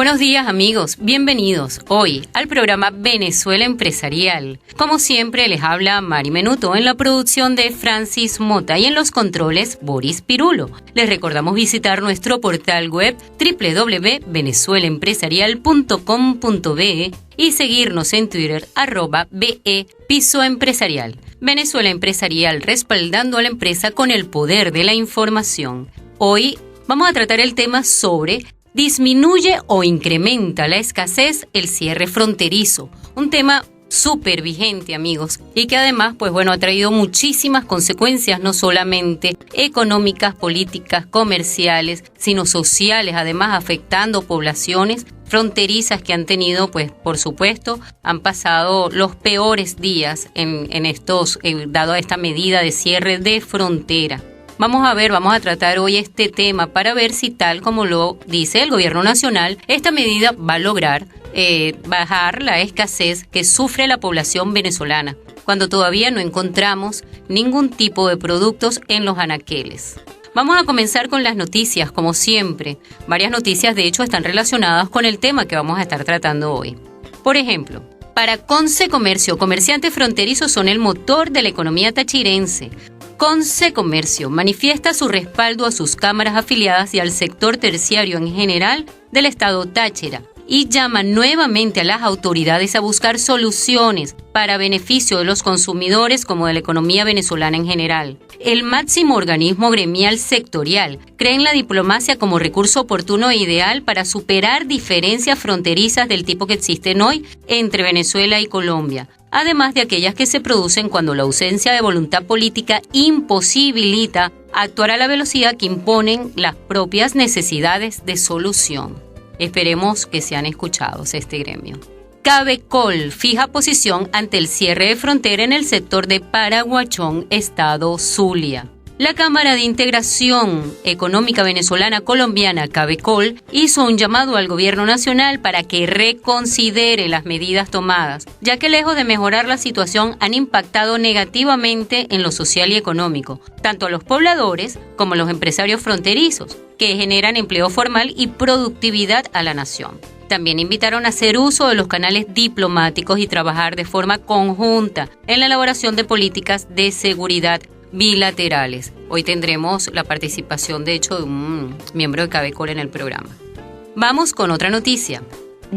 Buenos días amigos, bienvenidos hoy al programa Venezuela Empresarial. Como siempre les habla Mari Menuto en la producción de Francis Mota y en los controles Boris Pirulo. Les recordamos visitar nuestro portal web www.venezuelaempresarial.com.be y seguirnos en Twitter @BE Piso Empresarial. Venezuela Empresarial, respaldando a la empresa con el poder de la información. Hoy vamos a tratar el tema sobre ¿disminuye o incrementa la escasez el cierre fronterizo? Un tema súper vigente, amigos, y que además, ha traído muchísimas consecuencias, no solamente económicas, políticas, comerciales, sino sociales, además afectando poblaciones fronterizas que han tenido, por supuesto, han pasado los peores días en estos, dado a esta medida de cierre de frontera. Vamos a tratar hoy este tema para ver si, tal como lo dice el gobierno nacional, esta medida va a lograr bajar la escasez que sufre la población venezolana, cuando todavía no encontramos ningún tipo de productos en los anaqueles. Vamos a comenzar con las noticias, como siempre. Varias noticias, de hecho, están relacionadas con el tema que vamos a estar tratando hoy. Por ejemplo, para Conce Comercio, comerciantes fronterizos son el motor de la economía tachirense. Conce Comercio manifiesta su respaldo a sus cámaras afiliadas y al sector terciario en general del estado Táchira y llama nuevamente a las autoridades a buscar soluciones para beneficio de los consumidores como de la economía venezolana en general. El máximo organismo gremial sectorial cree en la diplomacia como recurso oportuno e ideal para superar diferencias fronterizas del tipo que existen hoy entre Venezuela y Colombia, además de aquellas que se producen cuando la ausencia de voluntad política imposibilita actuar a la velocidad que imponen las propias necesidades de solución. Esperemos que sean escuchados este gremio. Cabecol fija posición ante el cierre de frontera en el sector de Paraguachón, estado Zulia. La Cámara de Integración Económica Venezolana Colombiana, Cabecol, hizo un llamado al gobierno nacional para que reconsidere las medidas tomadas, ya que lejos de mejorar la situación han impactado negativamente en lo social y económico, tanto a los pobladores como a los empresarios fronterizos, que generan empleo formal y productividad a la nación. También invitaron a hacer uso de los canales diplomáticos y trabajar de forma conjunta en la elaboración de políticas de seguridad bilaterales. Hoy tendremos la participación, de hecho, de un miembro de Cabecol en el programa. Vamos con otra noticia.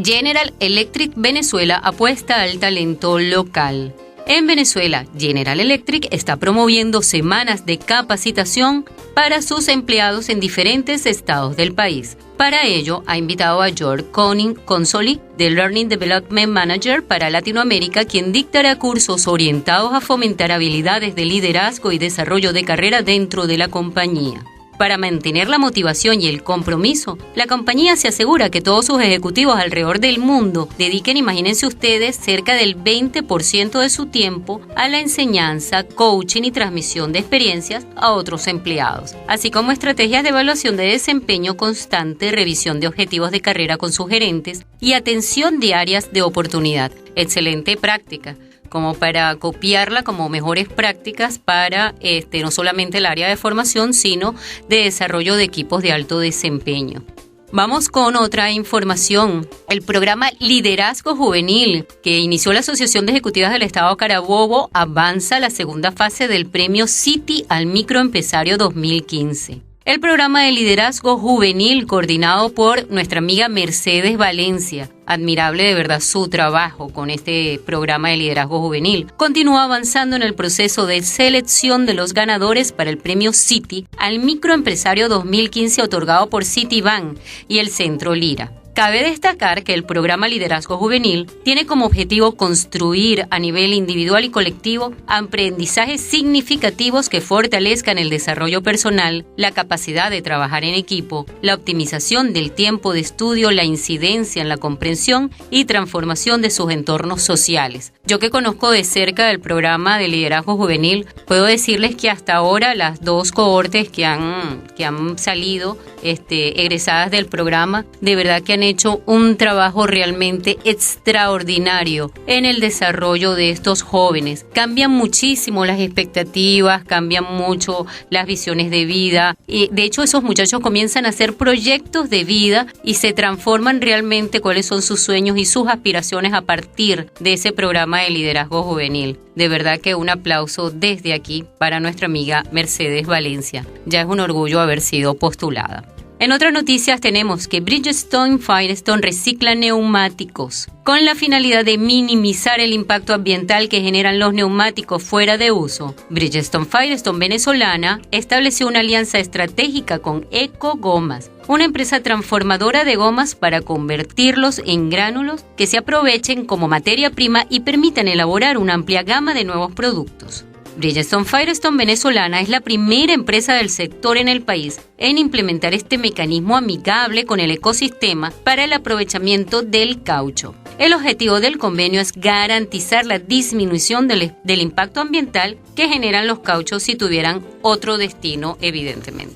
General Electric Venezuela apuesta al talento local. En Venezuela, General Electric está promoviendo semanas de capacitación para sus empleados en diferentes estados del país. Para ello, ha invitado a George Consoli, de Learning Development Manager para Latinoamérica, quien dictará cursos orientados a fomentar habilidades de liderazgo y desarrollo de carrera dentro de la compañía. Para mantener la motivación y el compromiso, la compañía se asegura que todos sus ejecutivos alrededor del mundo dediquen, imagínense ustedes, cerca del 20% de su tiempo a la enseñanza, coaching y transmisión de experiencias a otros empleados, así como estrategias de evaluación de desempeño constante, revisión de objetivos de carrera con sus gerentes y atención de áreas de oportunidad. Excelente práctica, como para copiarla como mejores prácticas para no solamente el área de formación, sino de desarrollo de equipos de alto desempeño. Vamos con otra información. El programa Liderazgo Juvenil, que inició la Asociación de Ejecutivas del Estado Carabobo, avanza a la segunda fase del premio Citi al Microempresario 2015. El programa de liderazgo juvenil, coordinado por nuestra amiga Mercedes Valencia, admirable de verdad su trabajo con este programa de liderazgo juvenil, continúa avanzando en el proceso de selección de los ganadores para el premio Citi al Microempresario 2015 otorgado por Citibank y el Centro Lira. Cabe destacar que el programa Liderazgo Juvenil tiene como objetivo construir a nivel individual y colectivo aprendizajes significativos que fortalezcan el desarrollo personal, la capacidad de trabajar en equipo, la optimización del tiempo de estudio, la incidencia en la comprensión y transformación de sus entornos sociales. Yo que conozco de cerca el programa de Liderazgo Juvenil, puedo decirles que hasta ahora las dos cohortes que han salido egresadas del programa, de verdad que han hecho un trabajo realmente extraordinario en el desarrollo de estos jóvenes. Cambian muchísimo las expectativas, cambian mucho las visiones de vida. Y de hecho, esos muchachos comienzan a hacer proyectos de vida y se transforman realmente cuáles son sus sueños y sus aspiraciones a partir de ese programa de liderazgo juvenil. De verdad que un aplauso desde aquí para nuestra amiga Mercedes Valencia. Ya es un orgullo haber sido postulada. En otras noticias tenemos que Bridgestone Firestone recicla neumáticos con la finalidad de minimizar el impacto ambiental que generan los neumáticos fuera de uso. Bridgestone Firestone venezolana estableció una alianza estratégica con Eco Gomas, una empresa transformadora de gomas para convertirlos en gránulos que se aprovechen como materia prima y permitan elaborar una amplia gama de nuevos productos. Bridgestone Firestone venezolana es la primera empresa del sector en el país en implementar este mecanismo amigable con el ecosistema para el aprovechamiento del caucho. El objetivo del convenio es garantizar la disminución del impacto ambiental que generan los cauchos si tuvieran otro destino, evidentemente.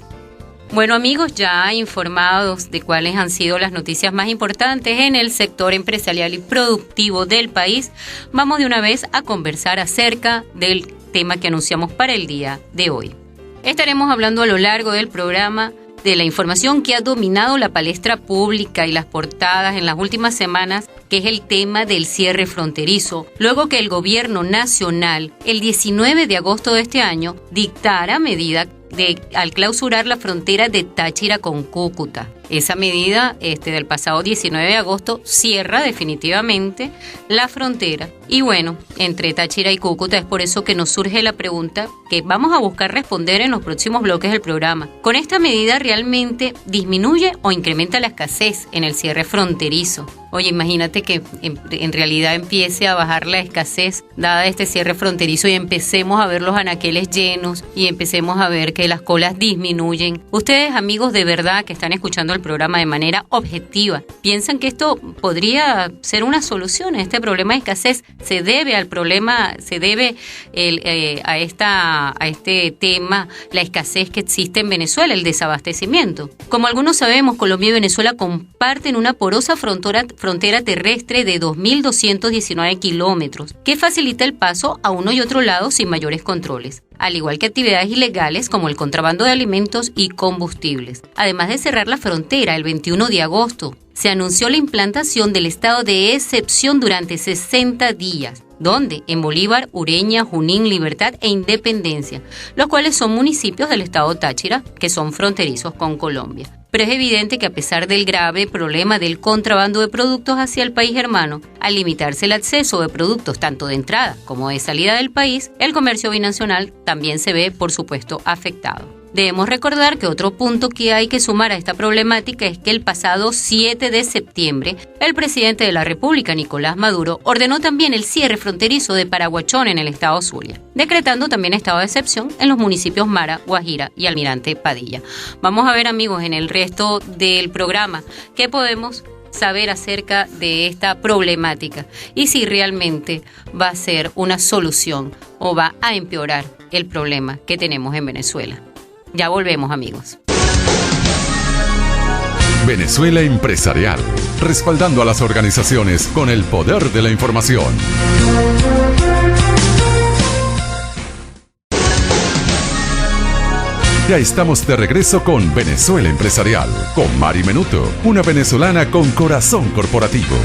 Bueno amigos, ya informados de cuáles han sido las noticias más importantes en el sector empresarial y productivo del país, vamos de una vez a conversar acerca del tema que anunciamos para el día de hoy. Estaremos hablando a lo largo del programa de la información que ha dominado la palestra pública y las portadas en las últimas semanas, que es el tema del cierre fronterizo, luego que el gobierno nacional, el 19 de agosto de este año, dictara medida al clausurar la frontera de Táchira con Cúcuta. Esa medida del pasado 19 de agosto cierra definitivamente la frontera. Y bueno, entre Táchira y Cúcuta es por eso que nos surge la pregunta que vamos a buscar responder en los próximos bloques del programa. ¿Con esta medida realmente disminuye o incrementa la escasez en el cierre fronterizo? Oye, imagínate que en realidad empiece a bajar la escasez dada este cierre fronterizo y empecemos a ver los anaqueles llenos y empecemos a ver que las colas disminuyen. Ustedes, amigos, de verdad que están escuchando el programa de manera objetiva, ¿piensan que esto podría ser una solución a este problema de escasez? Se debe al problema, se debe a este tema, la escasez que existe en Venezuela, el desabastecimiento. Como algunos sabemos, Colombia y Venezuela comparten una porosa frontera terrestre de 2.219 kilómetros, que facilita el paso a uno y otro lado sin mayores controles, al igual que actividades ilegales como el contrabando de alimentos y combustibles. Además de cerrar la frontera el 21 de agosto, se anunció la implantación del estado de excepción durante 60 días, donde en Bolívar, Ureña, Junín, Libertad e Independencia, los cuales son municipios del estado Táchira, que son fronterizos con Colombia. Pero es evidente que a pesar del grave problema del contrabando de productos hacia el país hermano, al limitarse el acceso de productos tanto de entrada como de salida del país, el comercio binacional también se ve, por supuesto, afectado. Debemos recordar que otro punto que hay que sumar a esta problemática es que el pasado 7 de septiembre, el presidente de la República, Nicolás Maduro, ordenó también el cierre fronterizo de Paraguachón en el estado Zulia, decretando también estado de excepción en los municipios Mara, Guajira y Almirante Padilla. Vamos a ver, amigos, en el resto del programa qué podemos saber acerca de esta problemática y si realmente va a ser una solución o va a empeorar el problema que tenemos en Venezuela. Ya volvemos, amigos. Venezuela Empresarial, respaldando a las organizaciones con el poder de la información. Ya estamos de regreso con Venezuela Empresarial, con Mari Menuto, una venezolana con corazón corporativo.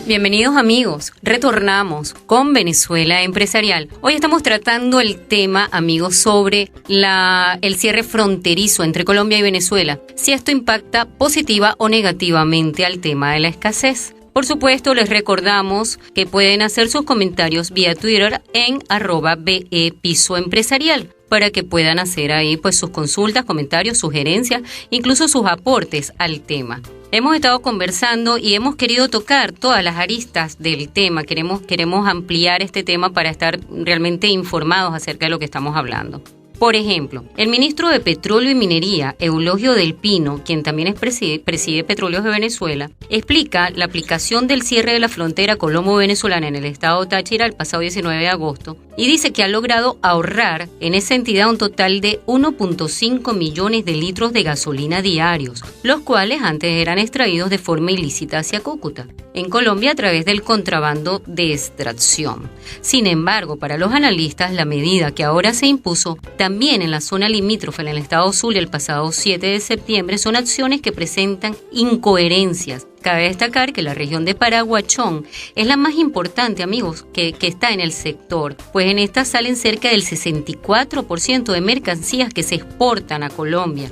Bienvenidos amigos, retornamos con Venezuela Empresarial. Hoy estamos tratando el tema, amigos, sobre el cierre fronterizo entre Colombia y Venezuela, si esto impacta positiva o negativamente al tema de la escasez. Por supuesto, les recordamos que pueden hacer sus comentarios vía Twitter en @BE_Piso_Empresarial para que puedan hacer ahí pues sus consultas, comentarios, sugerencias, incluso sus aportes al tema. Hemos estado conversando y hemos querido tocar todas las aristas del tema. Queremos ampliar este tema para estar realmente informados acerca de lo que estamos hablando. Por ejemplo, el ministro de Petróleo y Minería, Eulogio del Pino, quien también preside Petróleos de Venezuela, explica la aplicación del cierre de la frontera colombo-venezolana en el estado Táchira el pasado 19 de agosto y dice que ha logrado ahorrar en esa entidad un total de 1.5 millones de litros de gasolina diarios, los cuales antes eran extraídos de forma ilícita hacia Cúcuta, en Colombia a través del contrabando de extracción. Sin embargo, para los analistas, la medida que ahora se impuso también en la zona limítrofe en el estado Zulia el pasado 7 de septiembre son acciones que presentan incoherencias. Cabe destacar que la región de Paraguachón es la más importante, amigos, que está en el sector, pues en esta salen cerca del 64% de mercancías que se exportan a Colombia.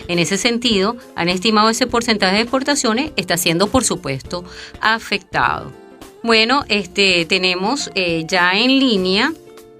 En ese sentido, han estimado ese porcentaje de exportaciones está siendo, por supuesto, afectado. Bueno, tenemos ya en línea,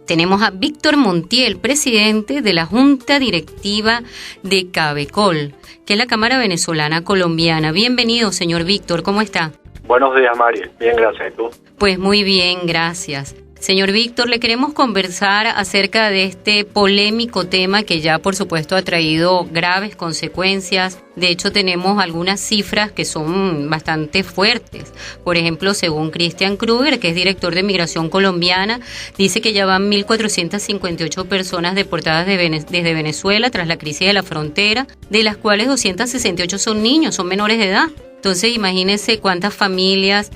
tenemos a Víctor Montiel, presidente de la Junta Directiva de Cabecol, que es la Cámara Venezolana Colombiana. Bienvenido, señor Víctor, ¿cómo está? Buenos días, Mari. Bien, gracias. ¿Y tú? Pues muy bien, gracias. Señor Víctor, le queremos conversar acerca de este polémico tema que ya, por supuesto, ha traído graves consecuencias. De hecho, tenemos algunas cifras que son bastante fuertes. Por ejemplo, según Christian Kruger, que es director de Migración Colombiana, dice que ya van 1.458 personas deportadas desde Venezuela tras la crisis de la frontera, de las cuales 268 son niños, son menores de edad. Entonces, imagínense cuántas familias,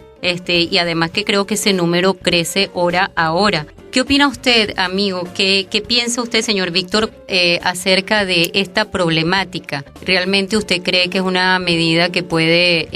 y además que creo que ese número crece hora a hora. ¿Qué opina usted, amigo? ¿Qué piensa usted, señor Víctor, acerca de esta problemática? ¿Realmente usted cree que es una medida que puede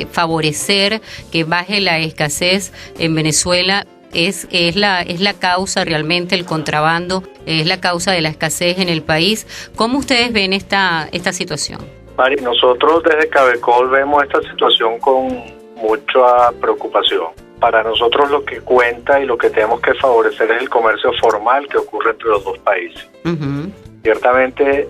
favorecer que baje la escasez en Venezuela? ¿Es la causa realmente el contrabando? ¿Es la causa de la escasez en el país? ¿Cómo ustedes ven esta situación? Mari, nosotros desde Cabecol vemos esta situación con mucha preocupación. Para nosotros lo que cuenta y lo que tenemos que favorecer es el comercio formal que ocurre entre los dos países. Uh-huh. Ciertamente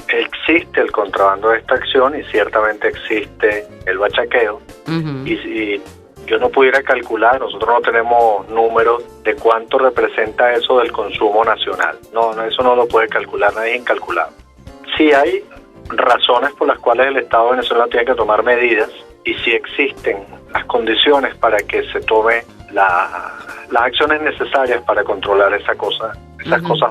existe el contrabando de extracción y ciertamente existe el bachaqueo. Uh-huh. Y yo no pudiera calcular, nosotros no tenemos números de cuánto representa eso del consumo nacional. No, eso no lo puede calcular, nadie es incalculable. Sí hay razones por las cuales el Estado venezolano tiene que tomar medidas y si existen las condiciones para que se tome las acciones necesarias para controlar esas cosas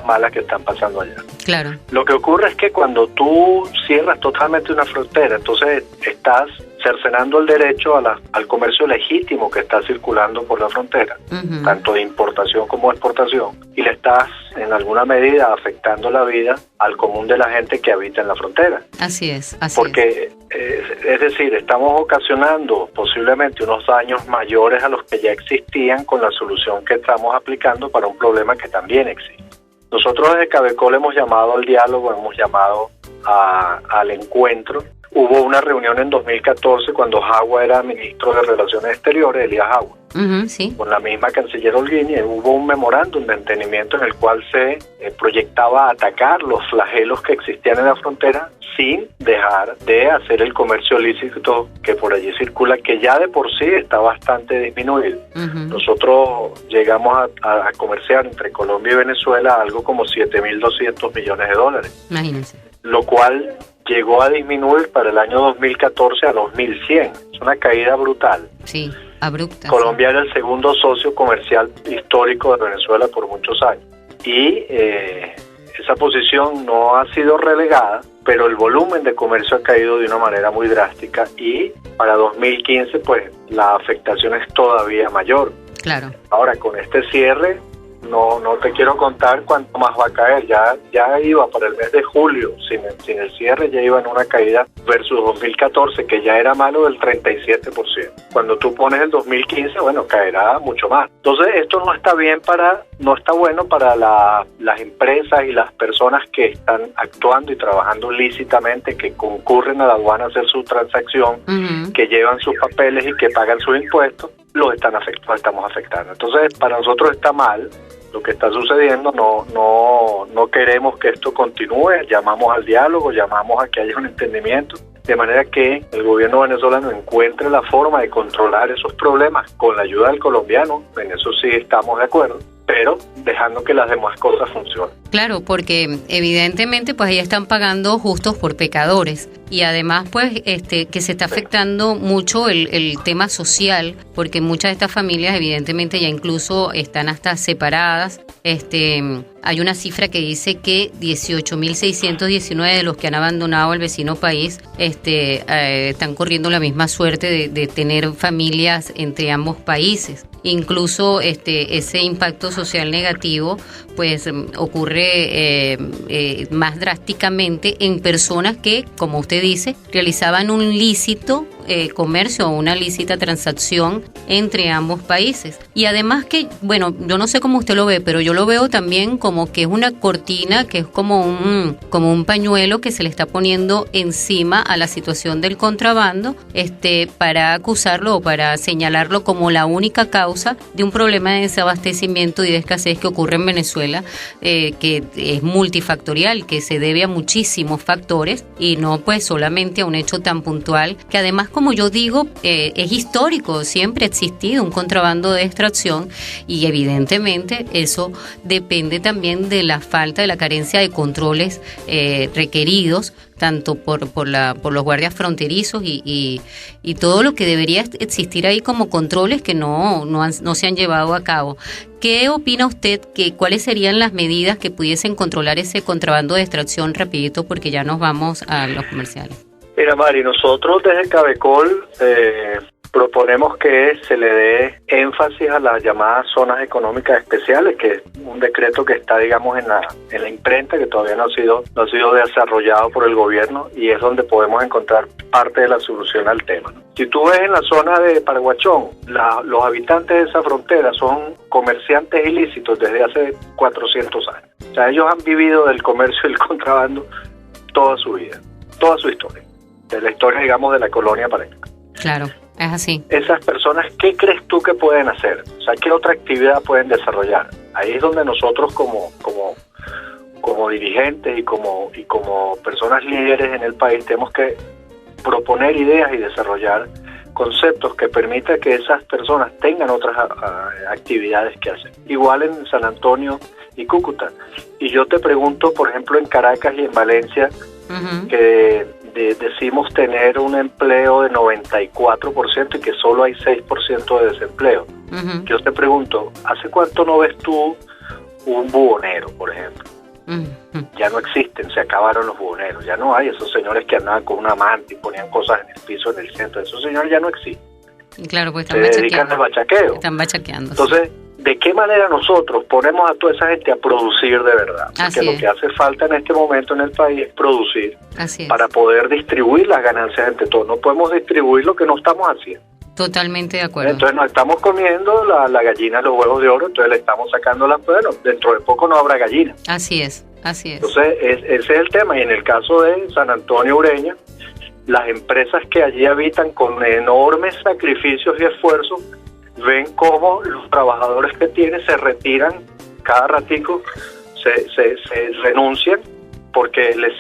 malas que están pasando allá. Claro. Lo que ocurre es que cuando tú cierras totalmente una frontera, entonces estás cercenando el derecho al comercio legítimo que está circulando por la frontera, uh-huh, tanto de importación como exportación, y le estás en alguna medida afectando la vida al común de la gente que habita en la frontera. Así es. Porque, es decir, estamos ocasionando posiblemente unos daños mayores a los que ya existían con la solución que estamos aplicando para un problema que también existe. Nosotros desde Cabecol hemos llamado al diálogo, hemos llamado al encuentro. Hubo una reunión en 2014 cuando Jagua era ministro de Relaciones Exteriores, Elías Jagua, uh-huh, sí, con la misma canciller Holguín, y hubo un memorándum de entendimiento en el cual se proyectaba atacar los flagelos que existían en la frontera sin dejar de hacer el comercio ilícito que por allí circula, que ya de por sí está bastante disminuido. Uh-huh. Nosotros llegamos a comerciar entre Colombia y Venezuela algo como 7.200 millones de dólares. Imagínense. Lo cual llegó a disminuir para el año 2014 a 2.100. Es una caída brutal. Sí, abrupta. Colombia era el segundo socio comercial histórico de Venezuela por muchos años. Y esa posición no ha sido relegada, pero el volumen de comercio ha caído de una manera muy drástica y para 2015 pues la afectación es todavía mayor. Claro. Ahora con este cierre no te quiero contar cuánto más va a caer. Ya iba para el mes de julio, sin el cierre ya iba en una caída versus 2014, que ya era malo del 37%. Cuando tú pones el 2015, bueno, caerá mucho más. Entonces esto no está bueno para las empresas y las personas que están actuando y trabajando lícitamente, que concurren a la aduana a hacer su transacción, uh-huh, que llevan sus papeles y que pagan sus impuestos. Los estamos afectando. Entonces, para nosotros está mal lo que está sucediendo, no queremos que esto continúe, llamamos al diálogo, llamamos a que haya un entendimiento, de manera que el gobierno venezolano encuentre la forma de controlar esos problemas con la ayuda del colombiano, en eso sí estamos de acuerdo, pero dejando que las demás cosas funcionen. Claro, porque evidentemente pues ahí están pagando justos por pecadores, y además pues que se está afectando mucho el tema social, porque muchas de estas familias evidentemente ya incluso están hasta separadas. Hay una cifra que dice que 18.619 de los que han abandonado el vecino país están corriendo la misma suerte de tener familias entre ambos países. Incluso ese impacto social negativo pues ocurre más drásticamente en personas que, como usted dice, realizaban un lícito comercio o una lícita transacción entre ambos países. Y además que, bueno, yo no sé cómo usted lo ve, pero yo lo veo también como que es una cortina, que es como un pañuelo que se le está poniendo encima a la situación del contrabando, para acusarlo o para señalarlo como la única causa de un problema de desabastecimiento y de escasez que ocurre en Venezuela, que es multifactorial, que se debe a muchísimos factores y no pues solamente a un hecho tan puntual, que además, como yo digo, es histórico, siempre ha existido un contrabando de extracción, y evidentemente eso depende también de la falta, de la carencia de controles requeridos, tanto por los guardias fronterizos y todo lo que debería existir ahí como controles que no se han llevado a cabo. ¿Qué opina usted? ¿Cuáles serían las medidas que pudiesen controlar ese contrabando de extracción? Rapidito, porque ya nos vamos a los comerciales. Mira, Mari, nosotros desde Cabecol proponemos que se le dé énfasis a las llamadas zonas económicas especiales, que es un decreto que está, digamos, en la imprenta, que todavía no ha sido desarrollado por el gobierno, y es donde podemos encontrar parte de la solución al tema, ¿no? Si tú ves en la zona de Paraguachón, los habitantes de esa frontera son comerciantes ilícitos desde hace 400 años. O sea, ellos han vivido del comercio y el contrabando toda su vida, toda su historia, de la historia, digamos, de la colonia para acá. Claro. Es así. Esas personas, ¿qué crees tú que pueden hacer? O sea, ¿qué otra actividad pueden desarrollar? Ahí es donde nosotros como dirigentes y como personas líderes en el país tenemos que proponer ideas y desarrollar conceptos que permitan que esas personas tengan otras actividades que hacer. Igual en San Antonio y Cúcuta. Y yo te pregunto, por ejemplo, en Caracas y en Valencia, que decimos tener un empleo de 94% y que solo hay 6% de desempleo. Yo te pregunto, ¿hace cuánto no ves tú un buhonero, por ejemplo? Ya no existen, se acabaron los buhoneros, ya no hay esos señores que andaban con una manta y ponían cosas en el piso, en el centro. Esos señores ya no existen. Claro, pues se dedican al bachaqueo. Están bachaqueando. Entonces, ¿de qué manera nosotros ponemos a toda esa gente a producir de verdad? Porque lo que hace falta en este momento en el país es producir para poder distribuir las ganancias entre todos. No podemos distribuir lo que no estamos haciendo. Totalmente de acuerdo. Entonces nos estamos comiendo la gallina, los huevos de oro, entonces le estamos sacando las... Bueno, dentro de poco no habrá gallina. Así es. Entonces ese es el tema. Y en el caso de San Antonio, Ureña, las empresas que allí habitan con enormes sacrificios y esfuerzos, ven cómo los trabajadores que tienen se retiran cada ratico, se renuncian, porque les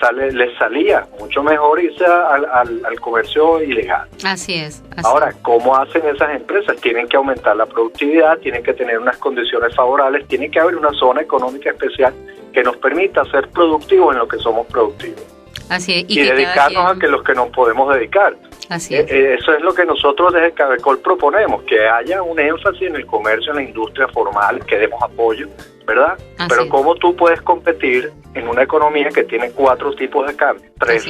salía mucho mejor irse al comercio ilegal. Así es. Ahora, ¿cómo hacen esas empresas? Tienen que aumentar la productividad, tienen que tener unas condiciones favorables, tiene que haber una zona económica especial que nos permita ser productivos en lo que somos productivos. Así es. Y dedicarnos a que los que nos podemos dedicar. Así es. Eso es lo que nosotros desde Cabecol proponemos, que haya un énfasis en el comercio, en la industria formal, que demos apoyo, ¿verdad? Pero ¿cómo tú puedes competir en una economía que tiene 4 tipos de cambio? 3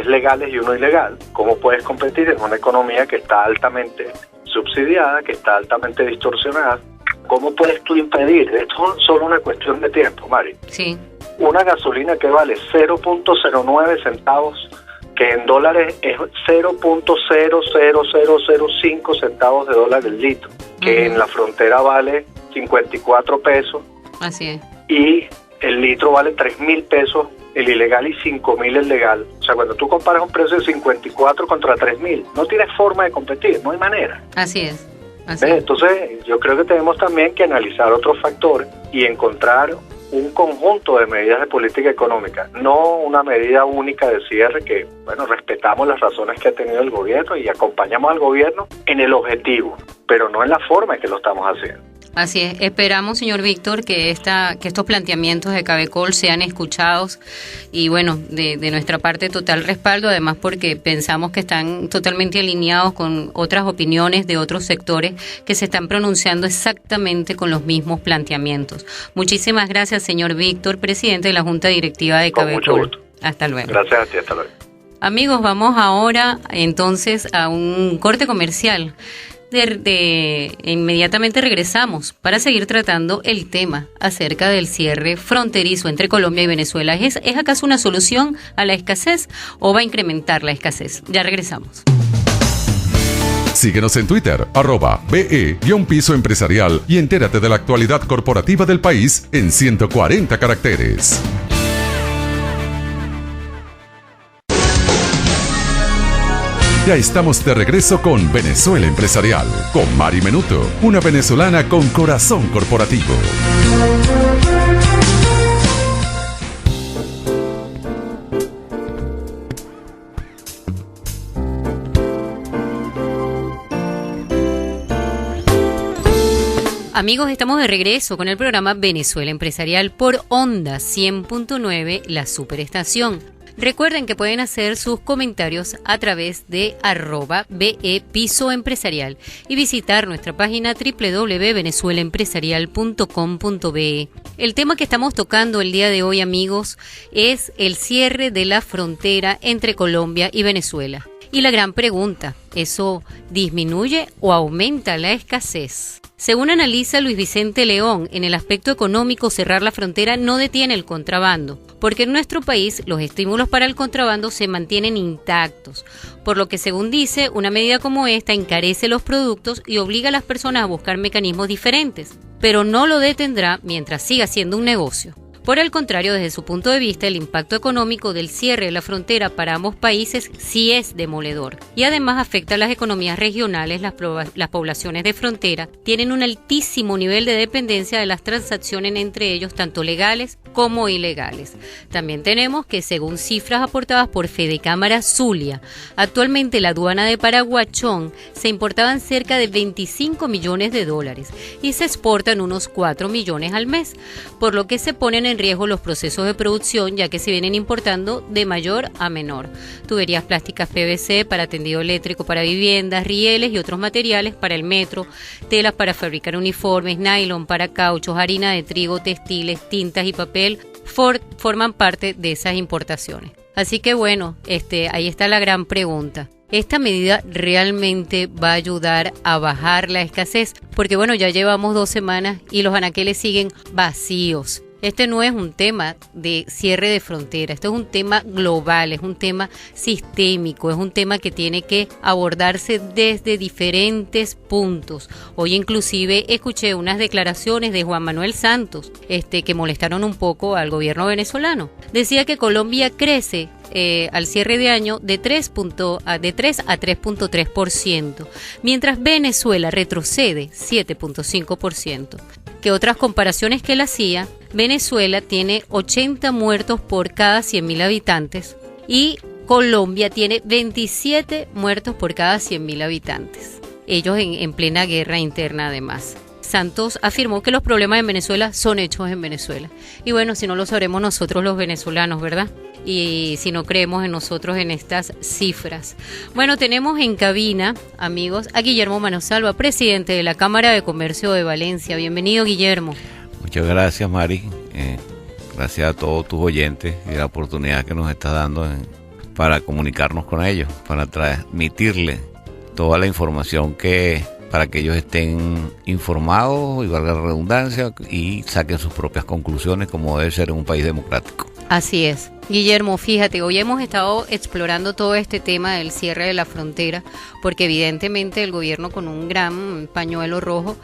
legales y 1 ilegal. ¿Cómo puedes competir en una economía que está altamente subsidiada, que está altamente distorsionada? ¿Cómo puedes tú impedir? Esto es solo una cuestión de tiempo, Mari. Sí. Una gasolina que vale 0.09 centavos, que en dólares es 0.00005 centavos de dólar el litro, que en la frontera vale 54 pesos. Así es. Y el litro vale 3.000 pesos el ilegal y 5.000 el legal. O sea, cuando tú comparas un precio de 54 contra 3.000, no tienes forma de competir, no hay manera. Así es. Entonces, yo creo que tenemos también que analizar otros factores y encontrar un conjunto de medidas de política económica, no una medida única de cierre que, bueno, respetamos las razones que ha tenido el gobierno y acompañamos al gobierno en el objetivo, pero no en la forma en que lo estamos haciendo. Así es, esperamos, señor Víctor, que estos planteamientos de Cabecol sean escuchados y bueno, de nuestra parte total respaldo, además porque pensamos que están totalmente alineados con otras opiniones de otros sectores que se están pronunciando exactamente con los mismos planteamientos. Muchísimas gracias, señor Víctor, presidente de la Junta Directiva de Cabecol. Con mucho gusto. Hasta luego. Gracias a ti, hasta luego. Amigos, vamos ahora entonces a un corte comercial. Inmediatamente regresamos para seguir tratando el tema acerca del cierre fronterizo entre Colombia y Venezuela. ¿Es acaso una solución a la escasez o va a incrementar la escasez? Ya regresamos. Síguenos en Twitter, @BE-Piso Empresarial y entérate de la actualidad corporativa del país en 140 caracteres. Ya estamos de regreso con Venezuela Empresarial, con Mari Menuto, una venezolana con corazón corporativo. Amigos, estamos de regreso con el programa Venezuela Empresarial por Onda 100.9, la superestación. Recuerden que pueden hacer sus comentarios a través de @BE-Piso Empresarial y visitar nuestra página www.venezuelaempresarial.com.be. El tema que estamos tocando el día de hoy, amigos, es el cierre de la frontera entre Colombia y Venezuela. Y la gran pregunta, ¿eso disminuye o aumenta la escasez? Según analiza Luis Vicente León, en el aspecto económico, cerrar la frontera no detiene el contrabando, porque en nuestro país los estímulos para el contrabando se mantienen intactos, por lo que, según dice, una medida como esta encarece los productos y obliga a las personas a buscar mecanismos diferentes, pero no lo detendrá mientras siga siendo un negocio. Por el contrario, desde su punto de vista, el impacto económico del cierre de la frontera para ambos países sí es demoledor y además afecta a las economías regionales. Las poblaciones de frontera tienen un altísimo nivel de dependencia de las transacciones entre ellos, tanto legales como ilegales. También tenemos que, según cifras aportadas por Fedecámara Zulia, actualmente la aduana de Paraguachón se importaban cerca de $25 millones y se exportan unos 4 millones al mes, por lo que se ponen en riesgo los procesos de producción, ya que se vienen importando de mayor a menor. Tuberías plásticas PVC para tendido eléctrico para viviendas, rieles y otros materiales para el metro, telas para fabricar uniformes, nylon para cauchos, harina de trigo, textiles, tintas y papel forman parte de esas importaciones. Así que bueno, ahí está la gran pregunta. ¿Esta medida realmente va a ayudar a bajar la escasez? Porque bueno, ya llevamos 2 semanas y los anaqueles siguen vacíos. Este no es un tema de cierre de frontera, esto es un tema global, es un tema sistémico, es un tema que tiene que abordarse desde diferentes puntos. Hoy inclusive escuché unas declaraciones de Juan Manuel Santos, que molestaron un poco al gobierno venezolano. Decía que Colombia crece al cierre de año de 3 a 3.3%, mientras Venezuela retrocede 7.5%. Que otras comparaciones que él hacía, Venezuela tiene 80 muertos por cada 100.000 habitantes y Colombia tiene 27 muertos por cada 100.000 habitantes. Ellos en plena guerra interna además. Santos afirmó que los problemas en Venezuela son hechos en Venezuela. Y bueno, si no lo sabremos nosotros los venezolanos, ¿verdad? Y si no creemos en nosotros en estas cifras. Bueno, tenemos en cabina, amigos, a Guillermo Manosalva, presidente de la Cámara de Comercio de Valencia. Bienvenido, Guillermo. Muchas gracias, Mari. Gracias a todos tus oyentes y la oportunidad que nos estás dando para comunicarnos con ellos, para transmitirles toda la información para que ellos estén informados, y valga la redundancia, y saquen sus propias conclusiones como debe ser en un país democrático. Así es. Guillermo, fíjate, hoy hemos estado explorando todo este tema del cierre de la frontera, porque evidentemente el gobierno con un gran pañuelo rojo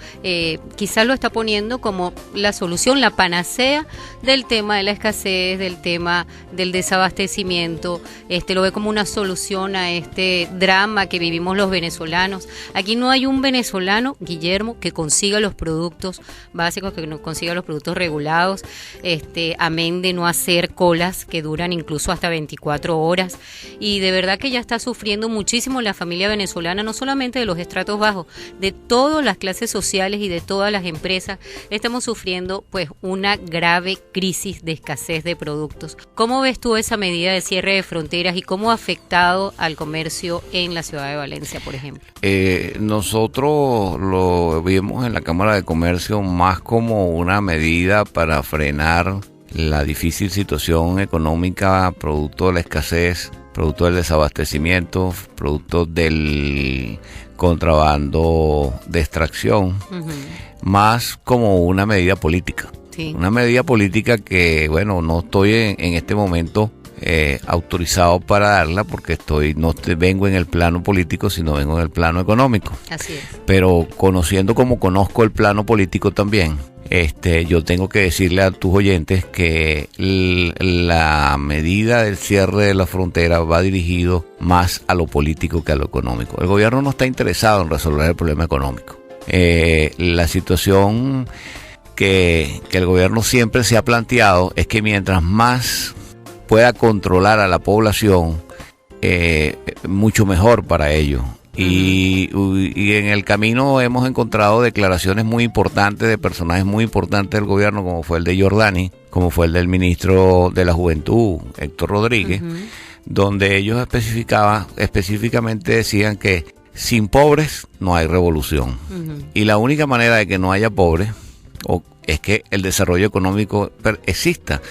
quizás lo está poniendo como la solución, la panacea del tema de la escasez, del tema del desabastecimiento, lo ve como una solución a este drama que vivimos los venezolanos. Aquí no hay un venezolano, Guillermo, que consiga los productos básicos, que no consiga los productos regulados, amén de no hacer colas que duran incluso hasta 24 horas. Y de verdad que ya está sufriendo muchísimo la familia venezolana, no solamente de los estratos bajos, de todas las clases sociales y de todas las empresas. Estamos sufriendo pues una grave crisis de escasez de productos. ¿Cómo ves tú esa medida de cierre de fronteras y cómo ha afectado al comercio en la ciudad de Valencia, por ejemplo? Nosotros lo vimos en la Cámara de Comercio más como una medida para frenar la difícil situación económica producto de la escasez, producto del desabastecimiento, producto del contrabando de extracción, más como una medida política. Sí. Una medida política que, bueno, no estoy en este momento autorizado para darla porque no vengo en el plano político, sino vengo en el plano económico. Así es. Pero conociendo como conozco el plano político también, yo tengo que decirle a tus oyentes que la medida del cierre de la frontera va dirigido más a lo político que a lo económico. El gobierno no está interesado en resolver el problema económico. La situación que el gobierno siempre se ha planteado es que mientras más pueda controlar a la población, mucho mejor para ellos. Y en el camino hemos encontrado declaraciones muy importantes de personajes muy importantes del gobierno, como fue el de Giordani, como fue el del ministro de la Juventud, Héctor Rodríguez, donde ellos específicamente decían que sin pobres no hay revolución. Y la única manera de que no haya pobres es que el desarrollo económico exista,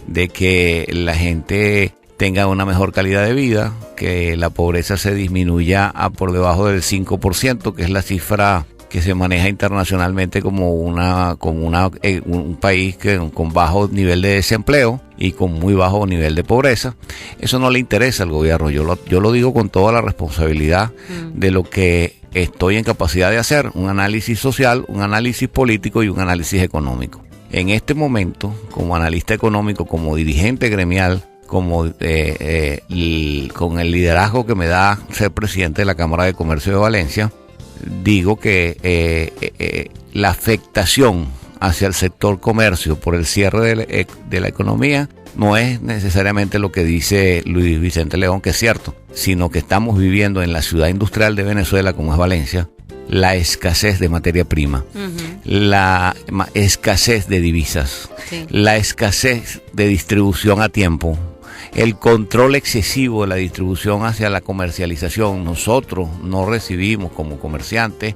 de que la gente tenga una mejor calidad de vida, que la pobreza se disminuya a por debajo del 5%, que es la cifra que se maneja internacionalmente como un país con bajo nivel de desempleo y con muy bajo nivel de pobreza. Eso no le interesa al gobierno. Yo lo digo con toda la responsabilidad de lo que estoy en capacidad de hacer, un análisis social, un análisis político y un análisis económico. En este momento, como analista económico, como dirigente gremial, con el liderazgo que me da ser presidente de la Cámara de Comercio de Valencia, digo que la afectación hacia el sector comercio por el cierre de la economía no es necesariamente lo que dice Luis Vicente León, que es cierto, sino que estamos viviendo en la ciudad industrial de Venezuela, como es Valencia, la escasez de materia prima, la escasez de divisas, la escasez de distribución a tiempo, el control excesivo de la distribución hacia la comercialización. Nosotros no recibimos como comerciantes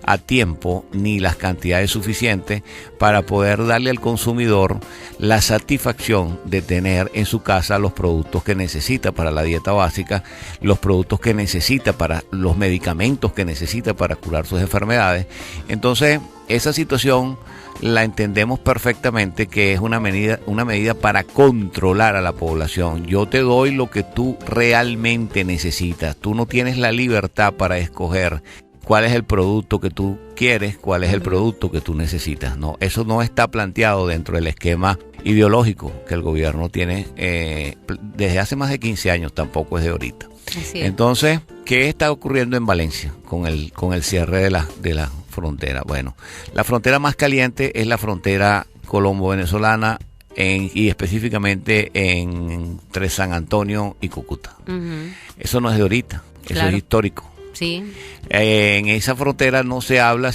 a tiempo ni las cantidades suficientes para poder darle al consumidor la satisfacción de tener en su casa los productos que necesita para la dieta básica, los productos que necesita para los medicamentos que necesita para curar sus enfermedades. Entonces, esa situación la entendemos perfectamente, que es una medida para controlar a la población. Yo te doy lo que tú realmente necesitas. Tú no tienes la libertad para escoger cuál es el producto que tú quieres, cuál es el producto que tú necesitas. No, eso no está planteado dentro del esquema ideológico que el gobierno tiene desde hace más de 15 años, tampoco es de ahorita. Entonces, ¿qué está ocurriendo en Valencia con el cierre de la frontera? Bueno, la frontera más caliente es la frontera colombo-venezolana y específicamente entre San Antonio y Cúcuta. Eso no es de ahorita, eso es histórico. Sí. En esa frontera no se habla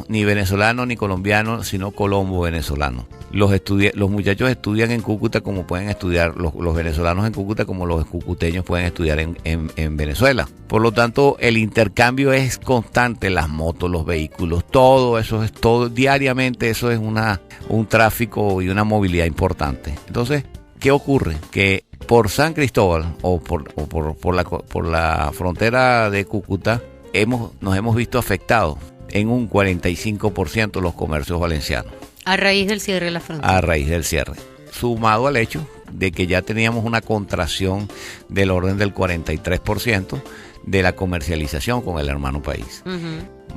ni venezolano ni colombiano, sino colombo-venezolano. Los muchachos estudian en Cúcuta como pueden estudiar, los venezolanos en Cúcuta como los cucuteños pueden estudiar en Venezuela. Por lo tanto, el intercambio es constante, las motos, los vehículos, todo eso es todo, diariamente eso es un tráfico y una movilidad importante. Entonces, ¿qué ocurre? Que por San Cristóbal o por la frontera de Cúcuta nos hemos visto afectados en un 45% los comercios valencianos. A raíz del cierre de la frontera. A raíz del cierre. Sumado al hecho de que ya teníamos una contracción del orden del 43% de la comercialización con el hermano país.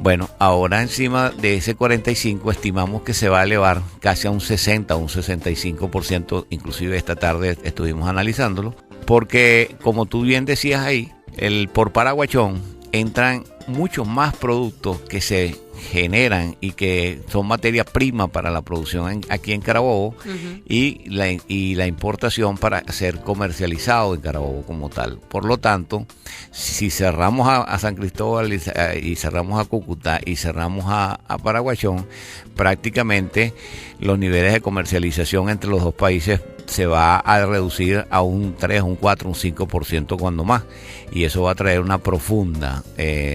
Bueno, ahora encima de ese 45 estimamos que se va a elevar casi a un 60, un 65%, inclusive esta tarde estuvimos analizándolo, porque como tú bien decías ahí, por Paraguachón entran muchos más productos que se generan y que son materia prima para la producción aquí en Carabobo, y la importación para ser comercializado en Carabobo como tal. Por lo tanto, si cerramos a San Cristóbal y cerramos a Cúcuta y cerramos a Paraguachón, prácticamente los niveles de comercialización entre los dos países se va a reducir a un 3, un 4, un 5% cuando más, y eso va a traer una profunda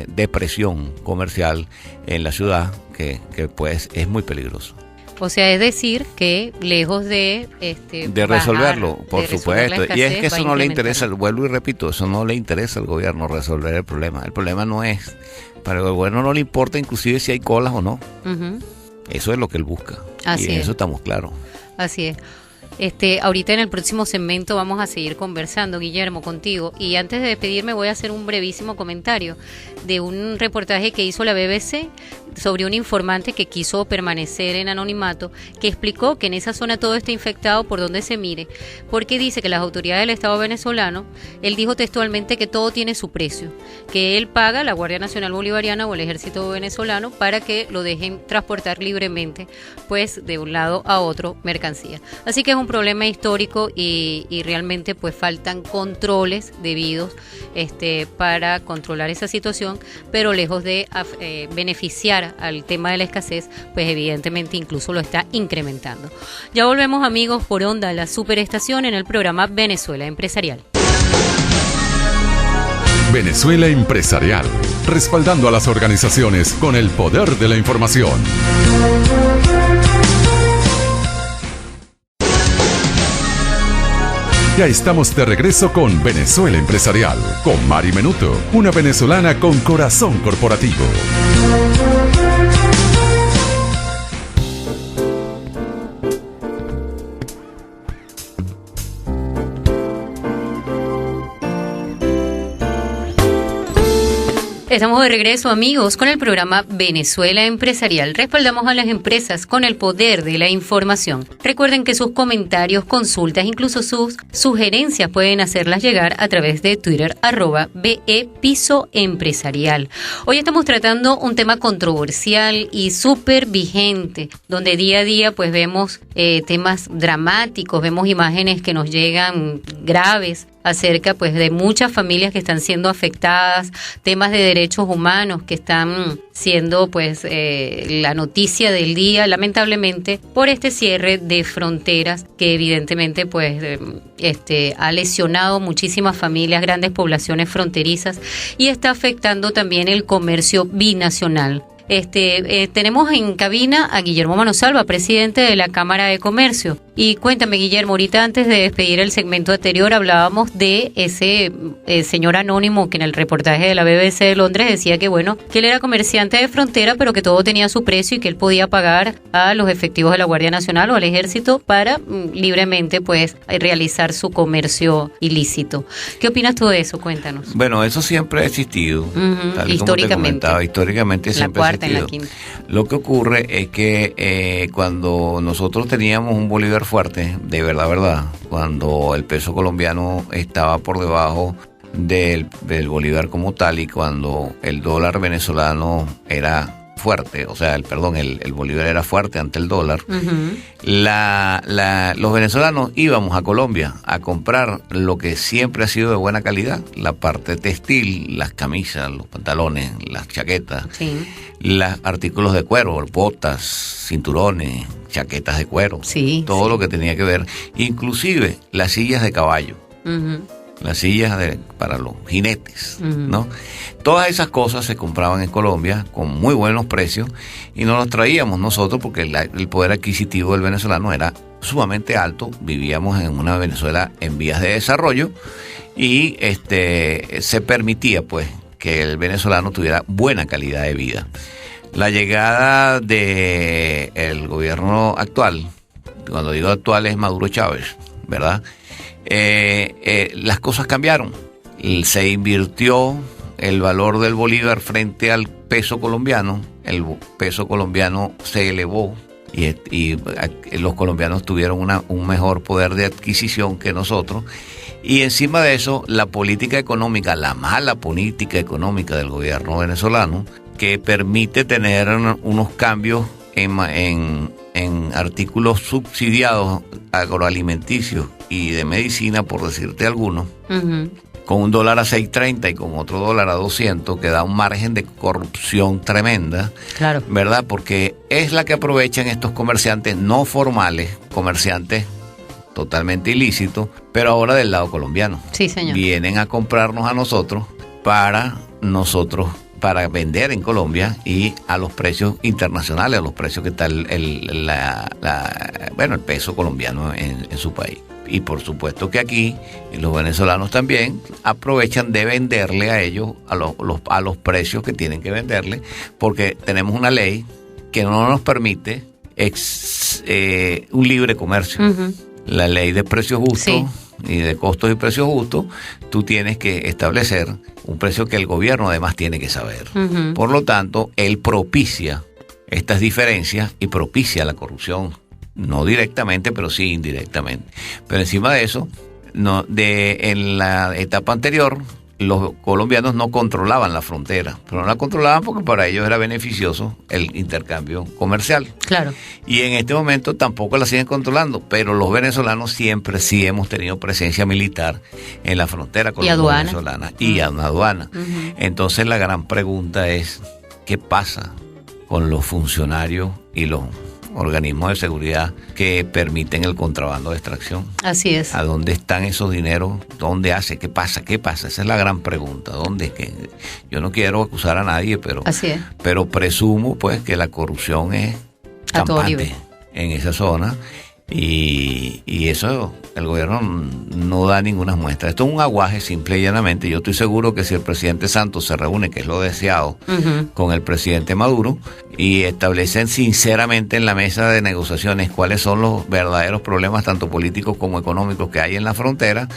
depresión comercial en la ciudad que pues es muy peligroso. O sea, es decir, que lejos de resolverlo, bajar, por de supuesto, resolver la y es que escasez, eso no le interesa, vuelvo y repito, eso no le interesa al gobierno resolver el problema no es, para el gobierno no le importa inclusive si hay colas o no. Eso es lo que él busca. Así y en es. eso estamos claros. Así es. Ahorita en el próximo segmento vamos a seguir conversando, Guillermo, contigo. Y antes de despedirme voy a hacer un brevísimo comentario de un reportaje que hizo la BBC sobre un informante que quiso permanecer en anonimato, que explicó que en esa zona todo está infectado por donde se mire, porque dice que las autoridades del Estado venezolano, él dijo textualmente que todo tiene su precio, que él paga a la Guardia Nacional Bolivariana o el Ejército venezolano para que lo dejen transportar libremente, pues de un lado a otro mercancía. Así que es un problema histórico y realmente pues faltan controles debidos para controlar esa situación, pero lejos de beneficiar al tema de la escasez, pues evidentemente incluso lo está incrementando. Ya volvemos, amigos, por Onda, la superestación, en el programa Venezuela Empresarial. Venezuela Empresarial, respaldando a las organizaciones con el poder de la información. Ya estamos de regreso con Venezuela Empresarial, con Mari Menuto, una venezolana con corazón corporativo. Estamos de regreso, amigos, con el programa Venezuela Empresarial. Respaldamos a las empresas con el poder de la información. Recuerden que sus comentarios, consultas, incluso sus sugerencias pueden hacerlas llegar a través de Twitter, @BE_Piso_Empresarial. Hoy estamos tratando un tema controversial y súper vigente, donde día a día pues vemos temas dramáticos, vemos imágenes que nos llegan graves acerca pues de muchas familias que están siendo afectadas, temas de derechos humanos que están siendo pues la noticia del día, lamentablemente, por este cierre de fronteras que evidentemente pues ha lesionado muchísimas familias, grandes poblaciones fronterizas, y está afectando también el comercio binacional. Tenemos en cabina a Guillermo Manosalva, presidente de la Cámara de Comercio. Y cuéntame, Guillermo, ahorita antes de despedir el segmento anterior hablábamos de ese señor anónimo que en el reportaje de la BBC de Londres decía que bueno, que él era comerciante de frontera, pero que todo tenía su precio y que él podía pagar a los efectivos de la Guardia Nacional o al Ejército para libremente pues realizar su comercio ilícito. ¿Qué opinas tú de eso? Cuéntanos. Bueno, eso siempre ha existido, tal y como te comentaba, históricamente siempre ha existido. Lo que ocurre es que cuando nosotros teníamos un bolívar fuerte, de verdad, cuando el peso colombiano estaba por debajo del bolívar como tal, y cuando el dólar venezolano era fuerte, o sea, el bolívar era fuerte ante el dólar, los venezolanos íbamos a Colombia a comprar lo que siempre ha sido de buena calidad, la parte textil, las camisas, los pantalones, las chaquetas, los artículos de cuero, botas, cinturones, chaquetas de cuero, todo lo que tenía que ver, inclusive las sillas de caballo. Las sillas para los jinetes, ¿no? Todas esas cosas se compraban en Colombia con muy buenos precios y nos los traíamos nosotros porque el poder adquisitivo del venezolano era sumamente alto. Vivíamos en una Venezuela en vías de desarrollo y se permitía pues que el venezolano tuviera buena calidad de vida. La llegada del gobierno actual, cuando digo actual es Maduro Chávez, ¿verdad? Las cosas cambiaron, se invirtió el valor del bolívar frente al peso colombiano, el peso colombiano se elevó y los colombianos tuvieron un mejor poder de adquisición que nosotros, y encima de eso la política económica, la mala política económica del gobierno venezolano que permite tener unos cambios en artículos subsidiados agroalimenticios y de medicina, por decirte algunos, con un dólar a 6.30 y con otro dólar a 200, que da un margen de corrupción tremenda, claro, ¿verdad? Porque es la que aprovechan estos comerciantes no formales, comerciantes totalmente ilícitos, pero ahora del lado colombiano. Sí, señor. Vienen a comprarnos a nosotros para vender en Colombia y a los precios internacionales, a los precios que está el peso colombiano en su país. Y por supuesto que aquí los venezolanos también aprovechan de venderle a ellos a los precios que tienen que venderle, porque tenemos una ley que no nos permite un libre comercio. Uh-huh. La ley de precios justos, sí, y de costos y precios justos, tú tienes que establecer un precio que el gobierno además tiene que saber. Uh-huh. Por lo tanto, él propicia estas diferencias y propicia la corrupción. No directamente, pero sí indirectamente. Pero encima de eso, en la etapa anterior, los colombianos no controlaban la frontera, pero no la controlaban porque para ellos era beneficioso el intercambio comercial. Claro. Y en este momento tampoco la siguen controlando, pero los venezolanos siempre sí hemos tenido presencia militar en la frontera colombo-venezolana y una aduana. Uh-huh. Entonces la gran pregunta es, ¿qué pasa con los funcionarios y los organismos de seguridad que permiten el contrabando de extracción? Así es. ¿A dónde están esos dineros? ¿Dónde hace? ¿Qué pasa? ¿Qué pasa? Esa es la gran pregunta. ¿Dónde? Yo no quiero acusar a nadie, pero así es. Pero presumo pues que la corrupción es campante en esa zona y eso el gobierno no da ninguna muestra. Esto es un aguaje simple y llanamente. Yo estoy seguro que si el presidente Santos se reúne, que es lo deseado, uh-huh, con el presidente Maduro y establecen sinceramente en la mesa de negociaciones cuáles son los verdaderos problemas tanto políticos como económicos que hay en la frontera,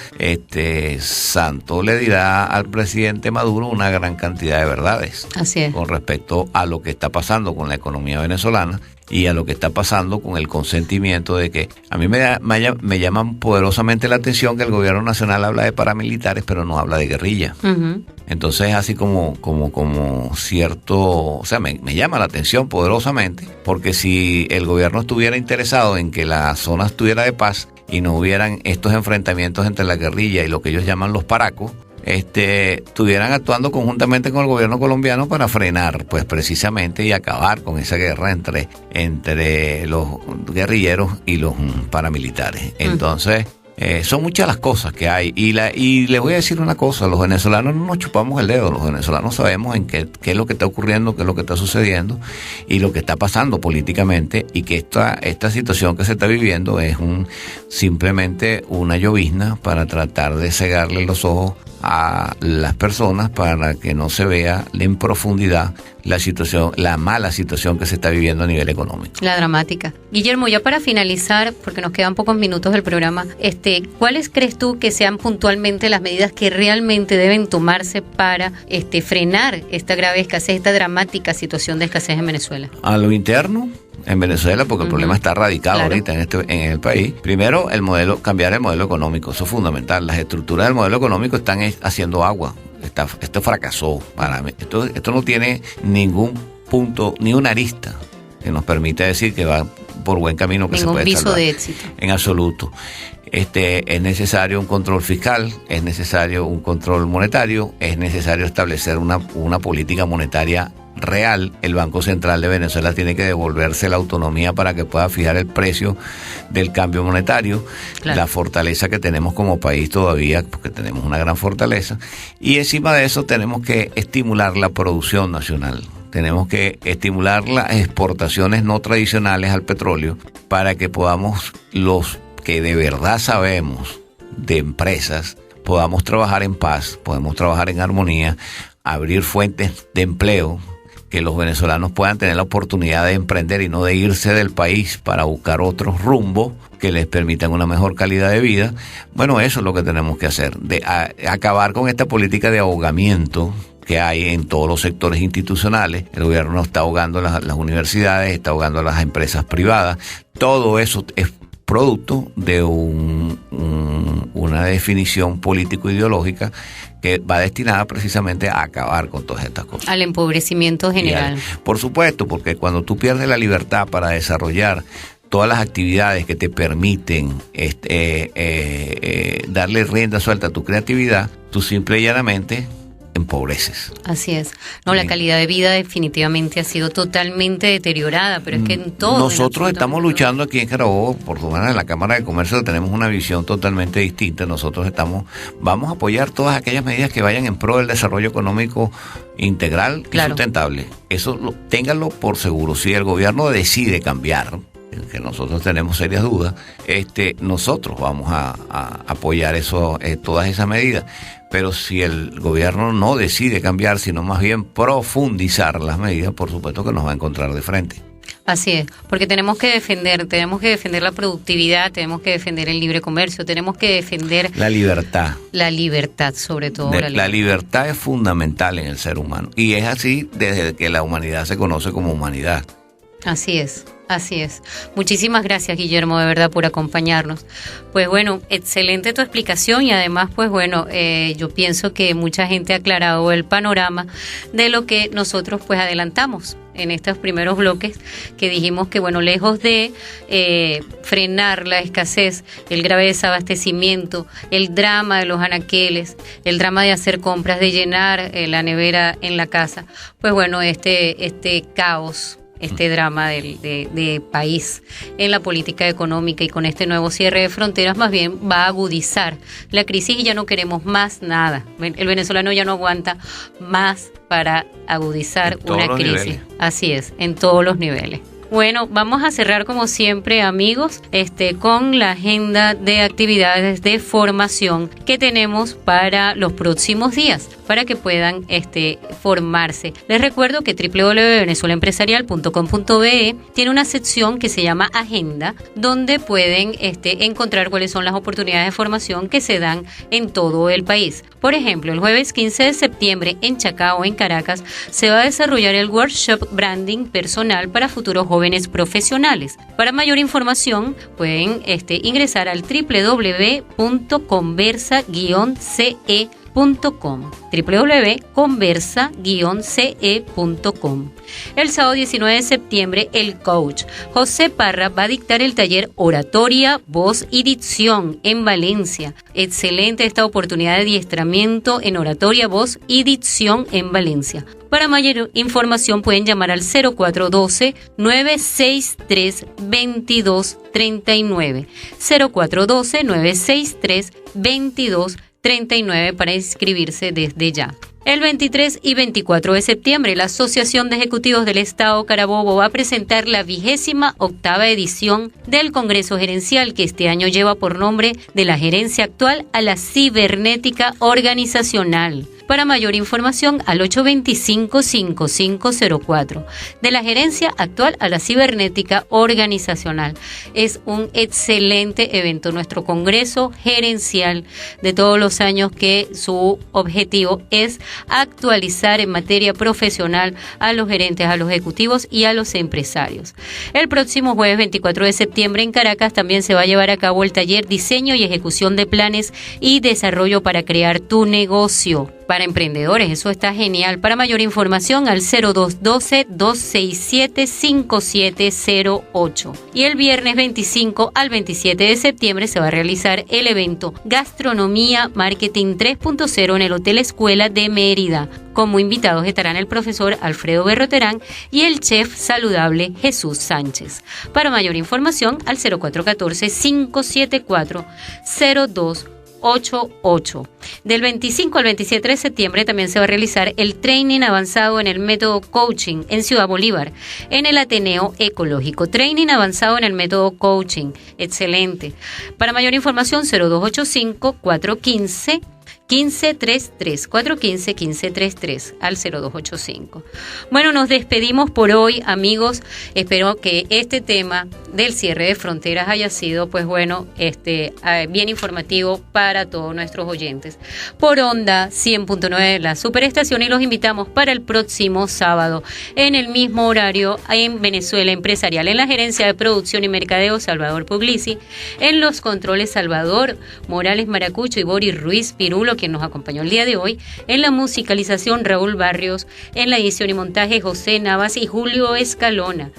Santos le dirá al presidente Maduro una gran cantidad de verdades. Así es. Con respecto a lo que está pasando con la economía venezolana y a lo que está pasando con el consentimiento de que a mí me llama poderosamente la atención que el gobierno nacional habla de paramilitares pero no habla de guerrilla. Uh-huh. Entonces así como cierto, o sea, me llama la atención poderosamente, porque si el gobierno estuviera interesado en que la zona estuviera de paz y no hubieran estos enfrentamientos entre la guerrilla y lo que ellos llaman los paracos, estuvieran actuando conjuntamente con el gobierno colombiano para frenar, pues precisamente, y acabar con esa guerra entre los guerrilleros y los paramilitares. Entonces, son muchas las cosas que hay. Y les voy a decir una cosa, los venezolanos no nos chupamos el dedo, los venezolanos sabemos en qué es lo que está ocurriendo, qué es lo que está sucediendo y lo que está pasando políticamente, y que esta situación que se está viviendo es simplemente una llovizna para tratar de cegarle los ojos a las personas para que no se vea en profundidad la mala situación que se está viviendo a nivel económico. La dramática. Guillermo, ya para finalizar, porque nos quedan pocos minutos del programa, ¿cuáles crees tú que sean puntualmente las medidas que realmente deben tomarse para frenar esta grave escasez, esta dramática situación de escasez en Venezuela? A lo interno, en Venezuela, porque el problema está radicado ahorita en el país. Primero, cambiar el modelo económico, eso es fundamental. Las estructuras del modelo económico están haciendo agua. Esto fracasó para mí. Esto no tiene ningún punto, ni una arista que nos permita decir que va por buen camino, que se puede salvar. Ningún viso de éxito. En absoluto. Es necesario un control fiscal, es necesario un control monetario, es necesario establecer una política monetaria real. El Banco Central de Venezuela tiene que devolverse la autonomía para que pueda fijar el precio del cambio monetario. Claro. La fortaleza que tenemos como país todavía, porque tenemos una gran fortaleza, y encima de eso tenemos que estimular la producción nacional. Tenemos que estimular las exportaciones no tradicionales al petróleo para que podamos, los que de verdad sabemos de empresas, podamos trabajar en paz, podemos trabajar en armonía, abrir fuentes de empleo, que los venezolanos puedan tener la oportunidad de emprender y no de irse del país para buscar otros rumbos que les permitan una mejor calidad de vida. Bueno, eso es lo que tenemos que hacer, acabar con esta política de ahogamiento que hay en todos los sectores institucionales. El gobierno está ahogando las universidades, está ahogando a las empresas privadas. Todo eso es producto de una definición político-ideológica que va destinada precisamente a acabar con todas estas cosas. Al empobrecimiento general. Por supuesto, porque cuando tú pierdes la libertad para desarrollar todas las actividades que te permiten darle rienda suelta a tu creatividad, tú simple y llanamente empobreces. Así es. No, la calidad de vida definitivamente ha sido totalmente deteriorada, pero es que en todo. Nosotros estamos luchando aquí en Carabobo, por lo menos en la Cámara de Comercio tenemos una visión totalmente distinta. Nosotros vamos a apoyar todas aquellas medidas que vayan en pro del desarrollo económico integral y sustentable. Eso ténganlo por seguro. Si el gobierno decide cambiar, que nosotros tenemos serias dudas, nosotros vamos a apoyar todas esas medidas. Pero si el gobierno no decide cambiar, sino más bien profundizar las medidas, por supuesto que nos va a encontrar de frente. Así es, porque tenemos que defender la productividad, tenemos que defender el libre comercio, tenemos que defender la libertad. La libertad, sobre todo. La libertad es fundamental en el ser humano, y es así desde que la humanidad se conoce como humanidad. Así es. Así es. Muchísimas gracias, Guillermo, de verdad, por acompañarnos. Pues bueno, excelente tu explicación y además, pues bueno, yo pienso que mucha gente ha aclarado el panorama de lo que nosotros pues adelantamos en estos primeros bloques, que dijimos que, bueno, lejos de frenar la escasez, el grave desabastecimiento, el drama de los anaqueles, el drama de hacer compras, de llenar la nevera en la casa, pues bueno, este caos, este drama de país en la política económica y con este nuevo cierre de fronteras más bien va a agudizar la crisis y ya no queremos más nada. El venezolano ya no aguanta más para agudizar una crisis. Niveles. Así es, en todos los niveles. Bueno, vamos a cerrar como siempre, amigos, con la agenda de actividades de formación que tenemos para los próximos días, para que puedan formarse. Les recuerdo que www.venezuelaempresarial.com.be tiene una sección que se llama Agenda, donde pueden encontrar cuáles son las oportunidades de formación que se dan en todo el país. Por ejemplo, el jueves 15 de septiembre en Chacao, en Caracas, se va a desarrollar el workshop Branding Personal para Futuros Jóvenes Profesionales. Para mayor información pueden ingresar al www.conversa-ce.com www.conversa-ce.com. El sábado 19 de septiembre, el coach José Parra va a dictar el taller Oratoria, Voz y Dicción en Valencia. Excelente esta oportunidad de adiestramiento en oratoria, voz y dicción en Valencia. Para mayor información pueden llamar al 0412-963-2239. 0412-963-2239 para inscribirse desde ya. El 23 y 24 de septiembre, la Asociación de Ejecutivos del Estado Carabobo va a presentar la 28ª edición del Congreso Gerencial, que este año lleva por nombre de la gerencia actual a la cibernética organizacional. Para mayor información, al 825-5504. De la gerencia actual a la cibernética organizacional. Es un excelente evento, nuestro Congreso Gerencial de todos los años, que su objetivo es actualizar en materia profesional a los gerentes, a los ejecutivos y a los empresarios. El próximo jueves 24 de septiembre en Caracas también se va a llevar a cabo el taller Diseño y Ejecución de Planes y Desarrollo para Crear tu Negocio. Para emprendedores, eso está genial. Para mayor información, al 0212-267-5708. Y el viernes 25 al 27 de septiembre se va a realizar el evento Gastronomía Marketing 3.0 en el Hotel Escuela de Mérida. Como invitados estarán el profesor Alfredo Berroterán y el chef saludable Jesús Sánchez. Para mayor información, al 0414-574-0288. Del 25 al 27 de septiembre también se va a realizar el training avanzado en el método coaching en Ciudad Bolívar, en el Ateneo Ecológico. Training avanzado en el método coaching. Excelente. Para mayor información, 0285-415 1533, 415-1533 al 0285. Bueno, nos despedimos por hoy, amigos. Espero que este tema del cierre de fronteras haya sido, pues bueno, bien informativo para todos nuestros oyentes. Por Onda 100.9, la superestación, y los invitamos para el próximo sábado en el mismo horario en Venezuela Empresarial. En la gerencia de producción y mercadeo, Salvador Puglisi. En los controles, Salvador Morales Maracucho y Boris Ruiz Pirulo, quien nos acompañó el día de hoy. En la musicalización, Raúl Barrios. En la edición y montaje, José Navas y Julio Escalona.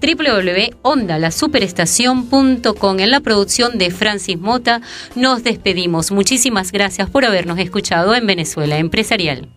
www.ondalasuperestacion.com. En la producción de Francis Mota. Nos despedimos. Muchísimas gracias por habernos escuchado en Venezuela Empresarial.